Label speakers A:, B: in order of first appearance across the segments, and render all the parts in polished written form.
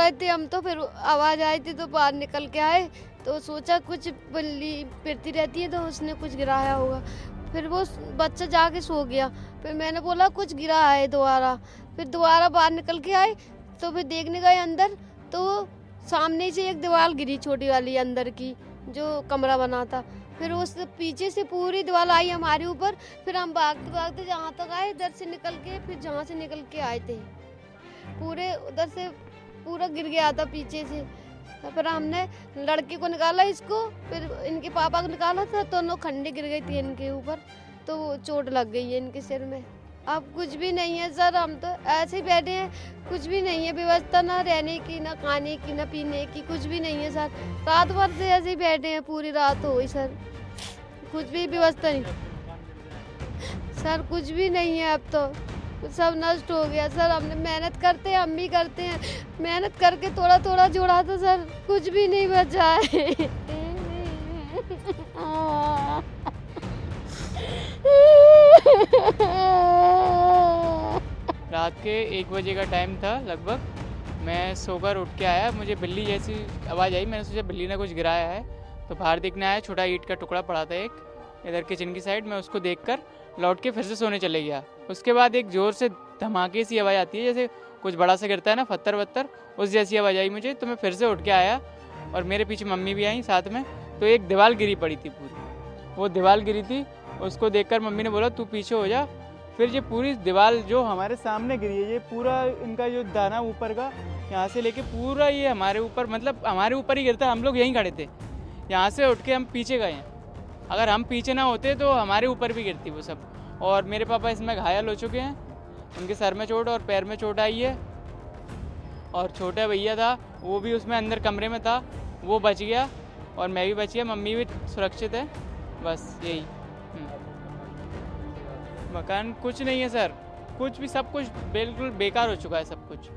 A: रहे थे हम, तो फिर आवाज़ आई थी तो बाहर निकल के आए, तो सोचा कुछ बिल्ली फिरती रहती है तो उसने कुछ गिराया होगा। फिर वो बच्चा जाके सो गया। फिर मैंने बोला कुछ गिरा है दोबारा। फिर दोबारा बाहर निकल के आए तो फिर देखने गए अंदर, तो सामने से एक दीवार गिरी छोटी वाली अंदर की, जो कमरा बना था। फिर उस पीछे से पूरी दीवार आई हमारे ऊपर। फिर हम भागते भागते जहाँ तक आए इधर से निकल के, फिर जहाँ से निकल के आए थे पूरे उधर से पूरा गिर गया था पीछे से। तो फिर हमने लड़के को निकाला, इसको, फिर इनके पापा को निकाला था, दोनों खंडे गिर गई थी इनके ऊपर, तो चोट लग गई है इनके सिर में। अब कुछ भी नहीं है सर, हम तो ऐसे ही बैठे हैं, कुछ भी नहीं है व्यवस्था, ना रहने की, ना खाने की, ना पीने की, कुछ भी नहीं है सर। रात भर से ऐसे ही बैठे हैं, पूरी रात हो गई सर, कुछ भी व्यवस्था नहीं सर, कुछ भी नहीं है। अब तो सब नष्ट हो गया सर। हमने मेहनत करते हैं, हम भी करते हैं, मेहनत करके थोड़ा थोड़ा जोड़ा था सर, कुछ भी नहीं बचा है।
B: रात के 1 बजे का टाइम था लगभग। मैं सोकर उठ के आया, मुझे बिल्ली जैसी आवाज़ आई। मैंने सोचा बिल्ली ने कुछ गिराया है, तो बाहर देखने आया, छोटा ईंट का टुकड़ा पड़ा था एक इधर किचन की साइड। मैं उसको देखकर लौट के फिर से सोने चले गया। उसके बाद एक ज़ोर से धमाके सी आवाज़ आती है, जैसे कुछ बड़ा सा गिरता है ना, पत्थर वत्थर, उस जैसी आवाज़ आई मुझे। तो मैं फिर से उठ के आया और मेरे पीछे मम्मी भी आई साथ में। तो एक दीवार गिरी पड़ी थी पूरी, वो दीवार गिरी थी। उसको देखकर मम्मी ने बोला तू पीछे हो जा। फिर ये पूरी दीवार जो हमारे सामने गिरी है, ये पूरा इनका जो दाना ऊपर का, यहाँ से लेके पूरा ये हमारे ऊपर, मतलब हमारे ऊपर ही गिरता है। हम लोग यहीं खड़े थे, यहाँ से उठ के हम पीछे गए हैं। अगर हम पीछे ना होते तो हमारे ऊपर भी गिरती वो सब। और मेरे पापा इसमें घायल हो चुके हैं, उनके सर में चोट और पैर में चोट आई है। और छोटा भैया था, वो भी उसमें अंदर कमरे में था, वो बच गया और मैं भी बच गया, मम्मी भी सुरक्षित है। बस यही। मकान कुछ नहीं है सर, कुछ भी, सब कुछ बिल्कुल बेकार हो चुका है। सब कुछ,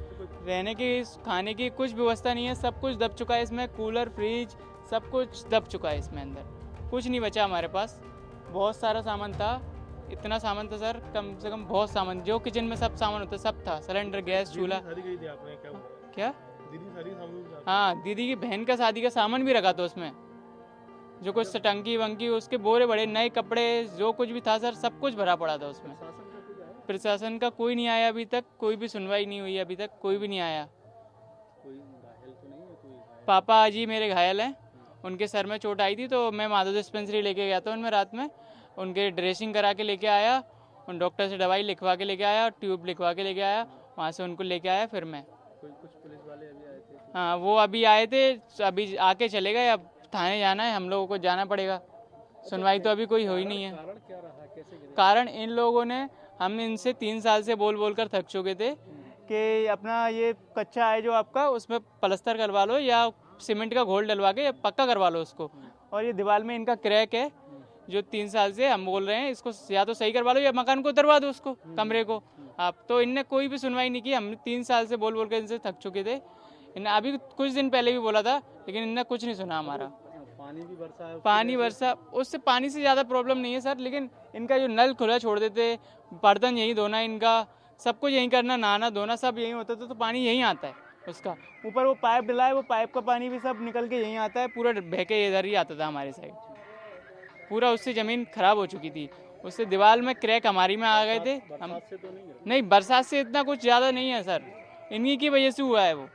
B: रहने की खाने की कुछ व्यवस्था नहीं है, सब कुछ दब चुका है इसमें। कूलर फ्रिज सब कुछ दब चुका है इसमें, अंदर कुछ नहीं बचा हमारे पास। बहुत सारा सामान था, इतना सामान था सर, कम से कम बहुत सामान, जो किचन में सब सामान होता सब था, सिलेंडर, गैस, चूल्हा। क्या? हाँ, दीदी की बहन का शादी का सामान भी रखा था उसमें, जो कुछ टंकी वंकी, उसके बोरे बड़े, नए कपड़े, जो कुछ भी था सर, सब कुछ भरा पड़ा था उसमें। प्रशासन का कोई नहीं आया अभी तक, कोई भी सुनवाई नहीं हुई अभी तक, कोई भी नहीं आया। पापा जी मेरे घायल हैं, उनके सर में चोट आई थी, तो मैं माधव डिस्पेंसरी लेके गया था उनमें रात में, उनके ड्रेसिंग करा के लेके आया, उन डॉक्टर से दवाई लिखवा के लेके आया, ट्यूब लिखवा के लेके आया, वहाँ से उनको लेके आया। फिर मैं कुछ पुलिस वाले अभी आए थे? हाँ, वो अभी आए थे, अभी आके चले गए। अब थाने जाना है, हम लोगों को जाना पड़ेगा। सुनवाई तो अभी कोई हो ही नहीं है। कारण क्या रहा, कैसे गिरे? कारण इन लोगों ने, हम इनसे 3 साल से बोल बोल कर थक चुके थे कि अपना ये कच्चा है जो आपका, उसमें प्लास्टर करवा लो या सीमेंट का घोल डलवा के पक्का करवा लो उसको। और ये दीवार में इनका क्रैक है, जो 3 साल से हम बोल रहे हैं इसको या तो सही करवा लो या मकान को उतरवा दो उसको, कमरे को आप। तो इनने कोई भी सुनवाई नहीं की। हम 3 साल से बोल बोल कर इनसे थक चुके थे। इन्हें अभी कुछ दिन पहले भी बोला था, लेकिन इनने कुछ नहीं सुना हमारा। पानी बरसा, उससे पानी से ज़्यादा प्रॉब्लम नहीं है सर, लेकिन इनका जो नल खुला छोड़ देते, बर्तन यहीं धोना, इनका सब कुछ यहीं करना, नहाना धोना सब यहीं होता था, तो पानी यहीं आता है उसका। ऊपर वो पाइप डला है, वो पाइप का पानी भी सब निकल के यहीं आता है, पूरा बह के इधर ही आता था हमारे साइड। पूरा उससे ज़मीन खराब हो चुकी थी, उससे दीवार में क्रैक हमारी में आ गए थे। हम नहीं, बरसात से इतना कुछ ज़्यादा नहीं है सर, इन्हीं की वजह से हुआ है वो।